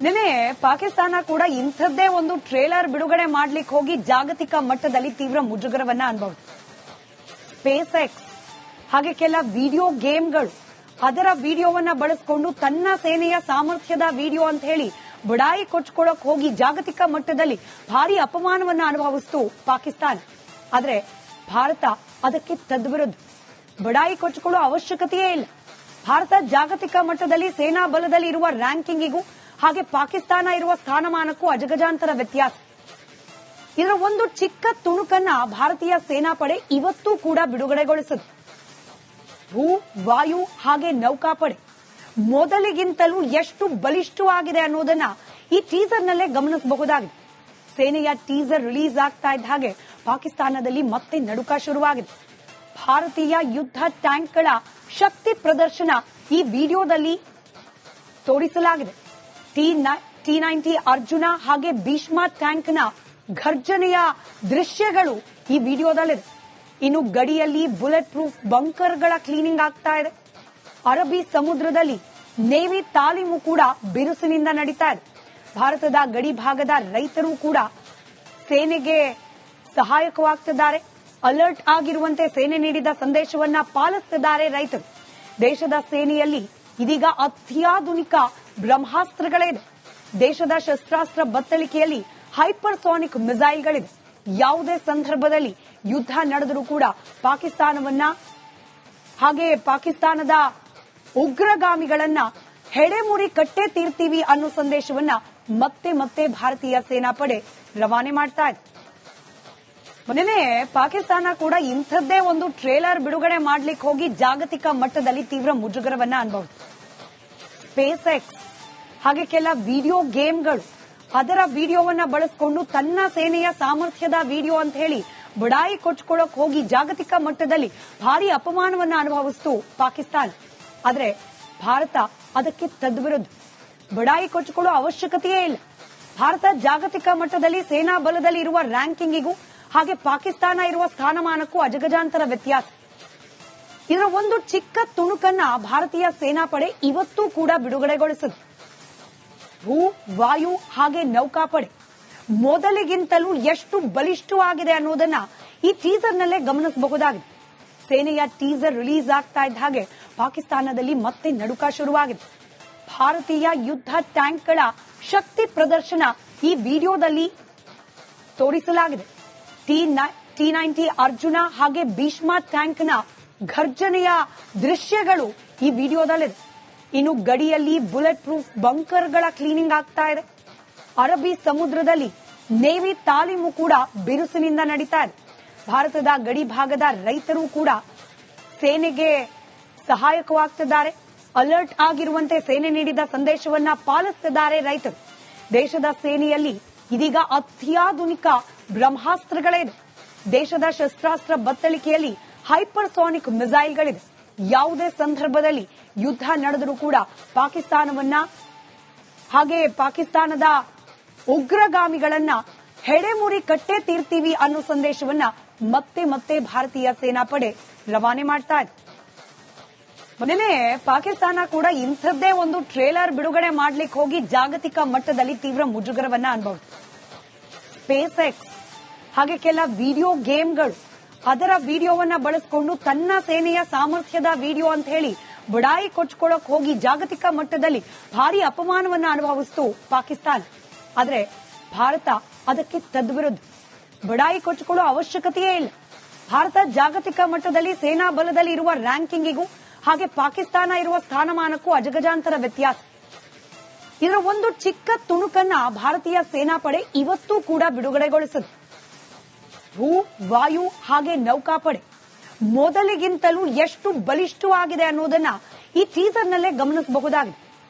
ನಿನ್ನೆ ಪಾಕಿಸ್ತಾನ ಕೂಡ ಇಂಥದ್ದೇ ಒಂದು ಟ್ರೇಲರ್ ಬಿಡುಗಡೆ ಮಾಡ್ಲಿಕ್ಕೆ ಹೋಗಿ ಜಾಗತಿಕ ಮಟ್ಟದಲ್ಲಿ ತೀವ್ರ ಮುಜುಗರವನ್ನ ಅನುಭವಿಸಿದೆ. ಸ್ಪೇಸ್ ಎಕ್ಸ್ ಹಾಗೆ ಕೆಲ ವಿಡಿಯೋ ಗೇಮ್ಗಳು ಅದರ ವಿಡಿಯೋವನ್ನ ಬಳಸಿಕೊಂಡು ತನ್ನ ಸೇನೆಯ ಸಾಮರ್ಥ್ಯದ ವಿಡಿಯೋ ಅಂತ ಹೇಳಿ ಬಡಾಯಿ ಕೊಚ್ಕೊಳ್ಳೋಕೆ ಹೋಗಿ ಜಾಗತಿಕ ಮಟ್ಟದಲ್ಲಿ ಭಾರಿ ಅಪಮಾನವನ್ನ ಅನುಭವಿಸಿತು ಪಾಕಿಸ್ತಾನ. ಆದ್ರೆ ಭಾರತ ಅದಕ್ಕೆ ತದ್ವಿರುದ್ಧ ಬಡಾಯಿ ಕೊಚ್ಕೊಳ್ಳೋ ಅವಶ್ಯಕತೆಯೇ ಇಲ್ಲ. ಭಾರತ ಜಾಗತಿಕ ಮಟ್ಟದಲ್ಲಿ ಸೇನಾ ಬಲದಲ್ಲಿ ಇರುವ ರ್ಯಾಂಕಿಂಗಿಗೂ ಹಾಗೆ ಪಾಕಿಸ್ತಾನ ಇರುವ ಸ್ಥಾನಮಾನಕ್ಕೂ ಅಜಗಜಾಂತರ ವ್ಯತ್ಯಾಸ. ಇದರ ಒಂದು ಚಿಕ್ಕ ತುಣುಕನ್ನ ಭಾರತೀಯ ಸೇನಾಪಡೆ ಇವತ್ತೂ ಕೂಡ ಬಿಡುಗಡೆಗೊಳಿಸಿದೆ. ಭೂ, ವಾಯು ಹಾಗೆ ನೌಕಾಪಡೆ ಮೊದಲಿಗಿಂತಲೂ ಎಷ್ಟು ಬಲಿಷ್ಠವಾಗಿದೆ ಅನ್ನೋದನ್ನ ಈ ಟೀಸರ್ನಲ್ಲೇ ಗಮನಿಸಬಹುದಾಗಿದೆ. ಸೇನೆಯ ಟೀಸರ್ ರಿಲೀಸ್ ಆಗ್ತಾ ಇದ್ದ ಹಾಗೆ ಪಾಕಿಸ್ತಾನದಲ್ಲಿ ಮತ್ತೆ ನಡುಕ ಶುರುವಾಗಿದೆ. ಭಾರತೀಯ ಯುದ್ಧ ಟ್ಯಾಂಕ್ಗಳ ಶಕ್ತಿ ಪ್ರದರ್ಶನ ಈ ವಿಡಿಯೋದಲ್ಲಿ ತೋರಿಸಲಾಗಿದೆ. T-90 ಅರ್ಜುನ ಹಾಗೆ ಭೀಷ್ಮ ಟ್ಯಾಂಕ್ನ ಘರ್ಜನೆಯ ದೃಶ್ಯಗಳು ಈ ವಿಡಿಯೋದಲ್ಲಿದೆ. ಇನ್ನು ಗಡಿಯಲ್ಲಿ ಬುಲೆಟ್ ಪ್ರೂಫ್ ಬಂಕರ್ಗಳ ಕ್ಲೀನಿಂಗ್ ಆಗ್ತಾ ಇದೆ. ಅರಬ್ಬಿ ಸಮುದ್ರದಲ್ಲಿ ನೇವಿ ತಾಲೀಮು ಕೂಡ ಬಿರುಸಿನಿಂದ ನಡೀತಾ ಇದೆ. ಭಾರತದ ಗಡಿ ಭಾಗದ ರೈತರು ಕೂಡ ಸೇನೆಗೆ ಸಹಾಯಕವಾಗ್ತಿದ್ದಾರೆ. ಅಲರ್ಟ್ ಆಗಿರುವಂತೆ ಸೇನೆ ನೀಡಿದ ಸಂದೇಶವನ್ನ ಪಾಲಿಸುತ್ತಿದ್ದಾರೆ ರೈತರು. ದೇಶದ ಸೇನೆಯಲ್ಲಿ ಇದೀಗ ಅತ್ಯಾಧುನಿಕ ಬ್ರಹ್ಮಾಸ್ತ್ರಗಳಿದೆ. ದೇಶದ ಶಸ್ತ್ರಾಸ್ತ್ರ ಬತ್ತಳಿಕೆಯಲ್ಲಿ ಹೈಪರ್ಸಾನಿಕ್ ಮಿಸೈಲ್ಗಳಿದೆ. ಯಾವುದೇ ಸಂದರ್ಭದಲ್ಲಿ ಯುದ್ಧ ನಡೆದರೂ ಕೂಡ ಪಾಕಿಸ್ತಾನವನ್ನ ಹಾಗೆ ಪಾಕಿಸ್ತಾನದ ಉಗ್ರಗಾಮಿಗಳನ್ನ ಹೆಡೆಮುರಿ ಕಟ್ಟೆ ತೀರ್ತೀವಿ ಅನ್ನೋ ಸಂದೇಶವನ್ನ ಮತ್ತೆ ಮತ್ತೆ ಭಾರತೀಯ ಸೇನಾಪಡೆ ರವಾನೆ ಮಾಡ್ತಾ ಇದೆ. ಮೊನ್ನೆ ಪಾಕಿಸ್ತಾನ ಕೂಡ ಇಂಥದ್ದೇ ಒಂದು ಟ್ರೇಲರ್ ಬಿಡುಗಡೆ ಮಾಡ್ಲಿಕ್ಕೆ ಹೋಗಿ ಜಾಗತಿಕ ಮಟ್ಟದಲ್ಲಿ ತೀವ್ರ ಮುಜುಗರವನ್ನ ಅನುಭವಿಸಿದೆ. ಸ್ಪೇಸ್ ಎಕ್ಸ್ ಹಾಗೆ ಕೆಲ ವಿಡಿಯೋ ಗೇಮ್ಗಳು ಅದರ ವಿಡಿಯೋವನ್ನ ಬಳಸಿಕೊಂಡು ತನ್ನ ಸೇನೆಯ ಸಾಮರ್ಥ್ಯದ ವಿಡಿಯೋ ಅಂತ ಹೇಳಿ ಬಡಾಯಿ ಕೊಚ್ಕೊಳ್ಳೋಕೆ ಹೋಗಿ ಜಾಗತಿಕ ಮಟ್ಟದಲ್ಲಿ ಭಾರಿ ಅಪಮಾನವನ್ನ ಅನುಭವಿಸಿತು ಪಾಕಿಸ್ತಾನ. ಆದ್ರೆ ಭಾರತ ಅದಕ್ಕೆ ತದ್ವಿರುದ್ಧ ಬಡಾಯಿ ಕೊಚ್ಕೊಳ್ಳೋ ಅವಶ್ಯಕತೆಯೇ ಇಲ್ಲ. ಭಾರತ ಜಾಗತಿಕ ಮಟ್ಟದಲ್ಲಿ ಸೇನಾ ಬಲದಲ್ಲಿ ಇರುವ ರ್ಯಾಂಕಿಂಗಿಗೂ ಹಾಗೆ ಪಾಕಿಸ್ತಾನ ಇರುವ ಸ್ಥಾನಮಾನಕ್ಕೂ ಅಜಗಜಾಂತರ ವ್ಯತ್ಯಾಸ. ಇದರ ಒಂದು ಚಿಕ್ಕ ತುಣುಕನ್ನ ಭಾರತೀಯ ಸೇನಾಪಡೆ ಇವತ್ತೂ ಕೂಡ ಬಿಡುಗಡೆಗೊಳಿಸಿದೆ. ಭೂ, ವಾಯು ಹಾಗೆ ನೌಕಾಪಡೆ ಮೊದಲಿಗಿಂತಲೂ ಎಷ್ಟು ಬಲಿಷ್ಠವಾಗಿದೆ ಅನ್ನೋದನ್ನ ಈ ಟೀಸರ್ನಲ್ಲೇ ಗಮನಿಸಬಹುದಾಗಿದೆ. ಸೇನೆಯ ಟೀಸರ್ ರಿಲೀಸ್ ಆಗ್ತಾ ಇದ್ದ ಹಾಗೆ ಪಾಕಿಸ್ತಾನದಲ್ಲಿ ಮತ್ತೆ ನಡುಕ ಶುರುವಾಗಿದೆ. ಭಾರತೀಯ ಯುದ್ಧ ಟ್ಯಾಂಕ್ಗಳ ಶಕ್ತಿ ಪ್ರದರ್ಶನ ಈ ವಿಡಿಯೋದಲ್ಲಿ ತೋರಿಸಲಾಗಿದೆ. T-90 ಅರ್ಜುನ ಹಾಗೆ ಭೀಷ್ಮ ಟ್ಯಾಂಕ್ನ ಘರ್ಜನೆಯ ದೃಶ್ಯಗಳು ಈ ವಿಡಿಯೋದಲ್ಲಿದೆ. ಇನ್ನು ಗಡಿಯಲ್ಲಿ ಬುಲೆಟ್ ಪ್ರೂಫ್ ಬಂಕರ್ಗಳ ಕ್ಲೀನಿಂಗ್ ಆಗ್ತಾ ಇದೆ. ಅರಬ್ಬಿ ಸಮುದ್ರದಲ್ಲಿ ನೇವಿ ತಾಲೀಮು ಕೂಡ ಬಿರುಸಿನಿಂದ ನಡೀತಾ ಇದೆ. ಭಾರತದ ಗಡಿ ಭಾಗದ ರೈತರು ಕೂಡ ಸೇನೆಗೆ ಸಹಾಯಕವಾಗ್ತಿದ್ದಾರೆ. ಅಲರ್ಟ್ ಆಗಿರುವಂತೆ ಸೇನೆ ನೀಡಿದ ಸಂದೇಶವನ್ನ ಪಾಲಿಸುತ್ತಿದ್ದಾರೆ ರೈತರು. ದೇಶದ ಸೇನೆಯಲ್ಲಿ ಇದೀಗ ಅತ್ಯಾಧುನಿಕ ಬ್ರಹ್ಮಾಸ್ತ್ರಗಳಿದೆ. ದೇಶದ ಶಸ್ತ್ರಾಸ್ತ್ರ ಬತ್ತಳಿಕೆಯಲ್ಲಿ ಹೈಪರ್ಸಾನಿಕ್ ಮಿಸೈಲ್ಗಳಿದೆ. ಯಾವುದೇ ಸಂದರ್ಭದಲ್ಲಿ ಯುದ್ಧ ನಡೆದರೂ ಕೂಡ ಪಾಕಿಸ್ತಾನವನ್ನ ಹಾಗೆ ಪಾಕಿಸ್ತಾನದ ಉಗ್ರಗಾಮಿಗಳನ್ನ ಹೆಡೆಮುರಿ ಕಟ್ಟೆ ತೀರ್ತೀವಿ ಅನ್ನೋ ಸಂದೇಶವನ್ನ ಮತ್ತೆ ಮತ್ತೆ ಭಾರತೀಯ ಸೇನಾಪಡೆ ರವಾನೆ ಮಾಡ್ತಾ ಇದೆ. ಮೊನ್ನೆ ಪಾಕಿಸ್ತಾನ ಕೂಡ ಇಂಥದ್ದೇ ಒಂದು ಟ್ರೇಲರ್ ಬಿಡುಗಡೆ ಮಾಡ್ಲಿಕ್ಕೆ ಹೋಗಿ ಜಾಗತಿಕ ಮಟ್ಟದಲ್ಲಿ ತೀವ್ರ ಮುಜುಗರವನ್ನ ಅನುಭವಿಸಿದೆ. ಸ್ಪೇಸ್ ಎಕ್ಸ್ ಹಾಗೆ ಕೆಲ ವಿಡಿಯೋ ಗೇಮ್ಗಳು ಅದರ ವಿಡಿಯೋವನ್ನ ಬಳಸಿಕೊಂಡು ತನ್ನ ಸೇನೆಯ ಸಾಮರ್ಥ್ಯದ ವಿಡಿಯೋ ಅಂತ ಹೇಳಿ ಬಡಾಯಿ ಕೊಚ್ಕೊಳ್ಳೋಕೆ ಹೋಗಿ ಜಾಗತಿಕ ಮಟ್ಟದಲ್ಲಿ ಭಾರಿ ಅಪಮಾನವನ್ನ ಅನುಭವಿಸಿತು ಪಾಕಿಸ್ತಾನ. ಆದ್ರೆ ಭಾರತ ಅದಕ್ಕೆ ತದ್ವಿರುದ್ಧ ಬಡಾಯಿ ಕೊಚ್ಕೊಳ್ಳೋ ಅವಶ್ಯಕತೆಯೇ ಇಲ್ಲ. ಭಾರತ ಜಾಗತಿಕ ಮಟ್ಟದಲ್ಲಿ ಸೇನಾ ಬಲದಲ್ಲಿ ಇರುವ ರ್ಯಾಂಕಿಂಗಿಗೂ ಹಾಗೆ ಪಾಕಿಸ್ತಾನ ಇರುವ ಸ್ಥಾನಮಾನಕ್ಕೂ ಅಜಗಜಾಂತರ ವ್ಯತ್ಯಾಸ. ಇದರ ಒಂದು ಚಿಕ್ಕ ತುಣುಕನ್ನ ಭಾರತೀಯ ಸೇನಾಪಡೆ ಇವತ್ತೂ ಕೂಡ ಬಿಡುಗಡೆಗೊಳಿಸಿದೆ. ಭೂ, ವಾಯು ಹಾಗೆ ನೌಕಾಪಡೆ ಮೊದಲಿಗಿಂತಲೂ ಎಷ್ಟು ಬಲಿಷ್ಠವಾಗಿದೆ ಅನ್ನೋದನ್ನ ಈ ಟೀಸರ್ನಲ್ಲೇ ಗಮನಿಸಬಹುದಾಗಿದೆ.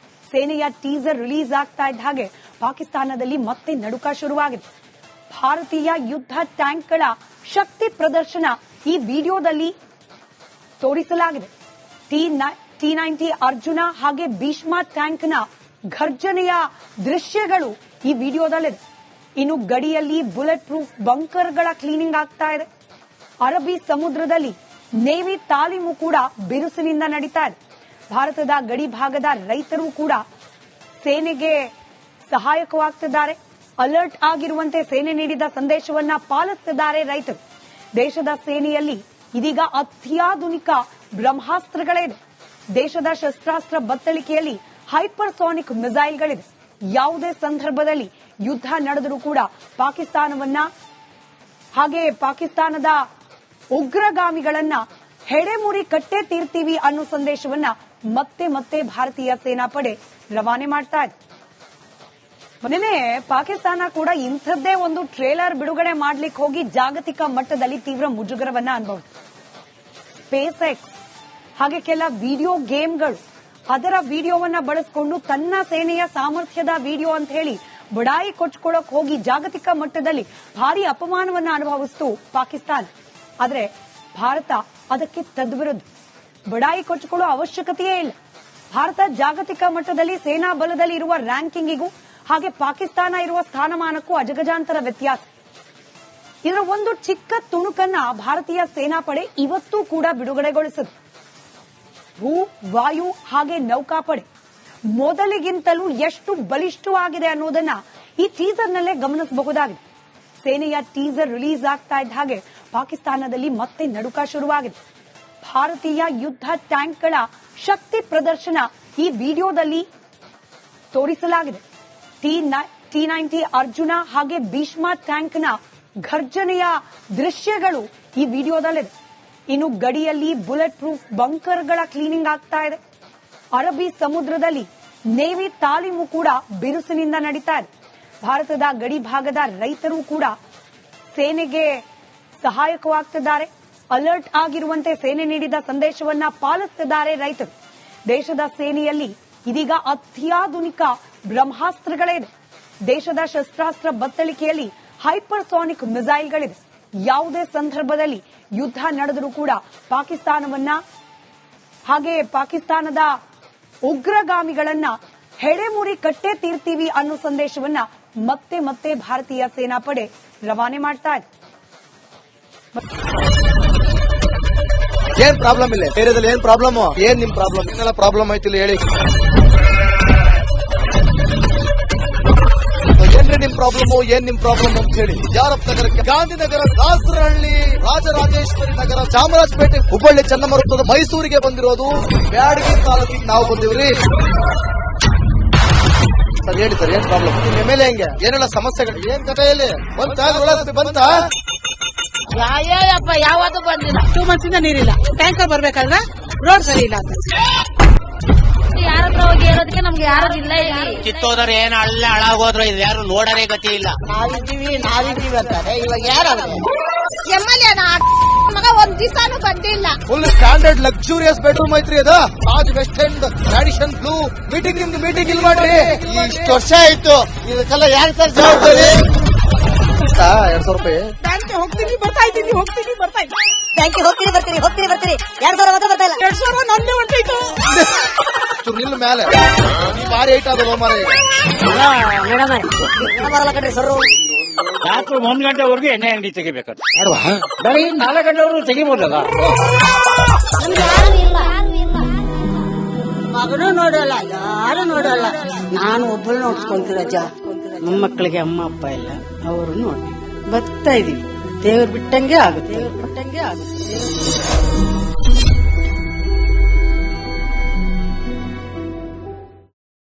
ಸೇನೆಯ ಟೀಸರ್ ರಿಲೀಸ್ ಆಗ್ತಾ ಇದ್ದ ಹಾಗೆ ಪಾಕಿಸ್ತಾನದಲ್ಲಿ ಮತ್ತೆ ನಡುಕ ಶುರುವಾಗಿದೆ. ಭಾರತೀಯ ಯುದ್ಧ ಟ್ಯಾಂಕ್ಗಳ ಶಕ್ತಿ ಪ್ರದರ್ಶನ ಈ ವಿಡಿಯೋದಲ್ಲಿ ತೋರಿಸಲಾಗಿದೆ. T-90 ಅರ್ಜುನ ಹಾಗೆ ಭೀಷ್ಮ ಟ್ಯಾಂಕ್ನ ಘರ್ಜನೆಯ ದೃಶ್ಯಗಳು ಈ ವಿಡಿಯೋದಲ್ಲಿದೆ. ಇನ್ನು ಗಡಿಯಲ್ಲಿ ಬುಲೆಟ್ ಪ್ರೂಫ್ ಬಂಕರ್ಗಳ ಕ್ಲೀನಿಂಗ್ ಆಗ್ತಾ ಇದೆ. ಅರಬ್ಬಿ ಸಮುದ್ರದಲ್ಲಿ ನೇವಿ ತಾಲೀಮು ಕೂಡ ಬಿರುಸಿನಿಂದ ನಡೀತಾ ಇದೆ. ಭಾರತದ ಗಡಿ ಭಾಗದ ರೈತರು ಕೂಡ ಸೇನೆಗೆ ಸಹಾಯಕವಾಗ್ತಿದ್ದಾರೆ. ಅಲರ್ಟ್ ಆಗಿರುವಂತೆ ಸೇನೆ ನೀಡಿದ ಸಂದೇಶವನ್ನ ಪಾಲಿಸುತ್ತಿದ್ದಾರೆ ರೈತರು. ದೇಶದ ಸೇನೆಯಲ್ಲಿ ಇದೀಗ ಅತ್ಯಾಧುನಿಕ ಬ್ರಹ್ಮಾಸ್ತ್ರಗಳಿದೆ. ದೇಶದ ಶಸ್ತ್ರಾಸ್ತ್ರ ಬತ್ತಳಿಕೆಯಲ್ಲಿ ಹೈಪರ್ಸಾನಿಕ್ ಮಿಸೈಲ್ಗಳಿದೆ. ಯಾವುದೇ ಸಂದರ್ಭದಲ್ಲಿ ಯುದ್ಧ ನಡೆದರೂ ಕೂಡ ಪಾಕಿಸ್ತಾನವನ್ನ ಹಾಗೆ ಪಾಕಿಸ್ತಾನದ ಉಗ್ರಗಾಮಿಗಳನ್ನ ಹೆಡೆಮುರಿ ಕಟ್ಟೆ ತೀರ್ತೀವಿ ಅನ್ನೋ ಸಂದೇಶವನ್ನ ಮತ್ತೆ ಮತ್ತೆ ಭಾರತೀಯ ಸೇನಾಪಡೆ ರವಾನೆ ಮಾಡ್ತಾ ಇದೆ. ಮೊನ್ನೆ ಪಾಕಿಸ್ತಾನ ಕೂಡ ಇಂಥದ್ದೇ ಒಂದು ಟ್ರೇಲರ್ ಬಿಡುಗಡೆ ಮಾಡ್ಲಿಕ್ಕೆ ಹೋಗಿ ಜಾಗತಿಕ ಮಟ್ಟದಲ್ಲಿ ತೀವ್ರ ಮುಜುಗರವನ್ನ ಅನುಭವಿಸಿದೆ. ಸ್ಪೇಸ್ ಎಕ್ಸ್ ಹಾಗೆ ಕೆಲ ವಿಡಿಯೋ ಗೇಮ್ಗಳು ಅದರ ವಿಡಿಯೋವನ್ನ ಬಳಸಿಕೊಂಡು ತನ್ನ ಸೇನೆಯ ಸಾಮರ್ಥ್ಯದ ವಿಡಿಯೋ ಅಂತ ಹೇಳಿ ಬಡಾಯಿ ಕೊಚ್ಕೊಳ್ಳೋಕೆ ಹೋಗಿ ಜಾಗತಿಕ ಮಟ್ಟದಲ್ಲಿ ಭಾರಿ ಅಪಮಾನವನ್ನ ಅನುಭವಿಸಿತು ಪಾಕಿಸ್ತಾನ. ಆದ್ರೆ ಭಾರತ ಅದಕ್ಕೆ ತದ್ವಿರುದ್ಧ. ಬಡಾಯಿ ಕೊಚ್ಕೊಳ್ಳೋ ಅವಶ್ಯಕತೆಯೇ ಇಲ್ಲ. ಭಾರತ ಜಾಗತಿಕ ಮಟ್ಟದಲ್ಲಿ ಸೇನಾ ಬಲದಲ್ಲಿ ಇರುವ ರ್ಯಾಂಕಿಂಗಿಗೂ ಹಾಗೆ ಪಾಕಿಸ್ತಾನ ಇರುವ ಸ್ಥಾನಮಾನಕ್ಕೂ ಅಜಗಜಾಂತರ ವ್ಯತ್ಯಾಸ. ಇದರ ಒಂದು ಚಿಕ್ಕ ತುಣುಕನ್ನ ಭಾರತೀಯ ಸೇನಾಪಡೆ ಇವತ್ತೂ ಕೂಡ ಬಿಡುಗಡೆಗೊಳಿಸಿದೆ. ಭೂ, ವಾಯು ಹಾಗೆ ನೌಕಾಪಡೆ ಮೊದಲಿಗಿಂತಲೂ ಎಷ್ಟು ಬಲಿಷ್ಠವಾಗಿದೆ ಅನ್ನೋದನ್ನ ಈ ಟೀಸರ್ನಲ್ಲೇ ಗಮನಿಸಬಹುದಾಗಿದೆ. ಸೇನೆಯ ಟೀಸರ್ ರಿಲೀಸ್ ಆಗ್ತಾ ಇದ್ದ ಹಾಗೆ ಪಾಕಿಸ್ತಾನದಲ್ಲಿ ಮತ್ತೆ ನಡುಕ ಶುರುವಾಗಿದೆ. ಭಾರತೀಯ ಯುದ್ಧ ಟ್ಯಾಂಕ್ಗಳ ಶಕ್ತಿ ಪ್ರದರ್ಶನ ಈ ವಿಡಿಯೋದಲ್ಲಿ ತೋರಿಸಲಾಗಿದೆ. T-90 ಅರ್ಜುನ ಹಾಗೆ ಭೀಷ್ಮ ಟ್ಯಾಂಕ್ನ ಘರ್ಜನೆಯ ದೃಶ್ಯಗಳು ಈ ವಿಡಿಯೋದಲ್ಲಿದೆ. ಇನ್ನು ಗಡಿಯಲ್ಲಿ ಬುಲೆಟ್ ಪ್ರೂಫ್ ಬಂಕರ್ಗಳ ಕ್ಲೀನಿಂಗ್ ಆಗ್ತಾ ಇದೆ. ಅರಬ್ಬಿ ಸಮುದ್ರದಲ್ಲಿ ನೇವಿ ತಾಲೀಮು ಕೂಡ ಬಿರುಸಿನಿಂದ ನಡೀತಾ ಇದೆ. ಭಾರತದ ಗಡಿ ಭಾಗದ ರೈತರು ಕೂಡ ಸೇನೆಗೆ ಸಹಾಯಕವಾಗ್ತಿದ್ದಾರೆ. ಅಲರ್ಟ್ ಆಗಿರುವಂತೆ ಸೇನೆ ನೀಡಿದ ಸಂದೇಶವನ್ನ ಪಾಲಿಸುತ್ತಿದ್ದಾರೆ ರೈತರು. ದೇಶದ ಸೇನೆಯಲ್ಲಿ ಇದೀಗ ಅತ್ಯಾಧುನಿಕ ಬ್ರಹ್ಮಾಸ್ತ್ರಗಳಿದೆ. ದೇಶದ ಶಸ್ತ್ರಾಸ್ತ್ರ ಬತ್ತಳಿಕೆಯಲ್ಲಿ ಹೈಪರ್ಸಾನಿಕ್ ಮಿಸೈಲ್ಗಳಿದೆ. ಯಾವುದೇ ಸಂದರ್ಭದಲ್ಲಿ ಯುದ್ಧ ನಡೆದರೂ ಕೂಡ ಪಾಕಿಸ್ತಾನವನ್ನ ಹಾಗೆ ಪಾಕಿಸ್ತಾನದ ಉಗ್ರಗಾಮಿಗಳನ್ನ ಹೆಡೆಮುರಿ ಕಟ್ಟೆ ತೀರ್ತೀವಿ ಅನ್ನೋ ಸಂದೇಶವನ್ನ ಮತ್ತೆ ಮತ್ತೆ ಭಾರತೀಯ ಸೇನಾಪಡೆ ರವಾನೆ ಮಾಡ್ತಾ ಇದೆ. ಏನ್ ಪ್ರಾಬ್ಲಮ್ ಇಲ್ಲ ಏರಿಯಾದಲ್ಲಿ? ಏನ್ ಪ್ರಾಬ್ಲಮ್? ಏನ್ ನಿಮ್ ಪ್ರಾಬ್ಲಮ್? ಏನೆಲ್ಲ ಪ್ರಾಬ್ಲಮ್ ಆಯ್ತಿಲ್ಲ ಹೇಳಿ. ಏನ್ರಿ ನಿಮ್ ಪ್ರಾಬ್ಲಮ್? ಏನ್ ನಿಮ್ ಪ್ರಾಬ್ಲಮ್ ಅಂತ ಹೇಳಿ. ಯಾರಪ್ಪ ನಗರಕ್ಕೆ, ಗಾಂಧಿನಗರ, ದಾಸರಹಳ್ಳಿ, ರಾಜರಾಜೇಶ್ವರಿ ನಗರ, ಚಾಮರಾಜಪೇಟೆ, ಹುಬ್ಬಳ್ಳಿ, ಚನ್ನಮರುತ್ತದ, ಮೈಸೂರಿಗೆ ಬಂದಿರೋದು. ಬ್ಯಾಡಗಿ ತಾಲೂಕಿಗೆ ನಾವು ಬಂದಿವ್ರಿ. ಸರ್ ಹೇಳಿ ಸರ್, ಏನ್ ಪ್ರಾಬ್ಲಮ್? ನಿಮ್ ಎಮ್ ಎಲ್ ಎ ಹೆಂಗೆ? ಏನೆಲ್ಲ ಸಮಸ್ಯೆಗಳು? ಏನ್ ಕಥೆಯಲ್ಲಿ ಬಂತ? ಅಯ್ಯಪ್ಪ ಯಾವತ್ತೂ ಬಂದಿಲ್ಲ. 2 months ಇಂದ ನೀರಿಲ್ಲ. ಟ್ಯಾಂಕರ್ ಬರ್ಬೇಕಾದ್ರೆ ರೋಡ್ ಸರಿ ಇಲ್ಲ ಅಂತ ಯಾರ ಹತ್ರ ಹೋಗಿ ಹೇಳೋದಕ್ಕೆ ನಮ್ಗೆ ಯಾರು ಇಲ್ಲ. ಕಿತ್ತೋದ್ರೆ ಏನ್ ಅಲ್ಲ ಹಾಳಾಗೋದ್ರು ಇದು ಯಾರು ನೋಡರೇ ಗತಿ ಇಲ್ಲ. ನಾವಿದ್ದೀವಿ ಅಂತಾರೆ. ಇವಾಗ ಯಾರು ಎಮ್ಎಲ್ಎ ಮಗ ಒಂದ್ ದಿವಸಾನು ಬಂದಿಲ್ಲ. ಫುಲ್ ಸ್ಟ್ಯಾಂಡರ್ಡ್ ಲಕ್ಸುರಿಯಸ್ ಬೆಡ್ರೂಮ್ ಐತ್ರಿ ಅದು. Taj West End tradition blue. Meeting ನಿಮ್ದು ಮೀಟಿಂಗ್ ಇಲ್ಲಿ ಮಾಡ್ರಿ. ಇಷ್ಟು ವರ್ಷ ಆಯ್ತು, ಇದಕ್ಕೆಲ್ಲ ಯಾರು ಸರ್ ಜವಾಬ್ದಾರಿ? 2,000 ರೂಪಾಯಿ ಬ್ಯಾಂಕ್ ಹೋಗ್ತೀನಿ ಬರ್ತಾ ಇದ್ದೀನಿ. ಬ್ಯಾಂಕಿಗೆ ಹೋಗ್ತೀನಿ ಬರ್ತೀರಿ 2,000 ಮಾತ್ರ ಬರ್ತಾ ಇಲ್ಲ. 2,000 ನಂದೇ ಹೊಂಟೈತು. ನಿಲ್ ಮೇಲೆ ಭಾರಿ ಐಟ್ ಅದು ಮಾರ. ಮೇಡಮ್ ಬರಲ್ಲ ಕಣ್ರಿ ಸರ್. ರಾತ್ರಿ 1 ಗಂಟೆವರೆಗೂ ಎಣ್ಣೆ ಅಂಗಡಿ ತೆಗಿಬೇಕಾದ್ರೆ ಬೆಳಿಗ್ಗೆ 4 ಗಂಟೆವರೆಗೂ ತೆಗಿಬೋದಲ್ಲ. ಮಗನೂ ನೋಡಲ್ಲ, ಯಾರು ನೋಡಲ್ಲ. ನಾನು ಒಬ್ಬಳು ನೋಡ್ಸ್ಕೊಂತೀರಜ್ಜ. ಮೊಮ್ಮಕ್ಕಳಿಗೆ ಅಮ್ಮ ಅಪ್ಪ ಇಲ್ಲ, ಅವರು ನೋಡಿ ಬರ್ತಾ ಇದೀವಿ. ದೇವ್ರು ಬಿಟ್ಟಂಗೆ ಆಗುತ್ತೆ.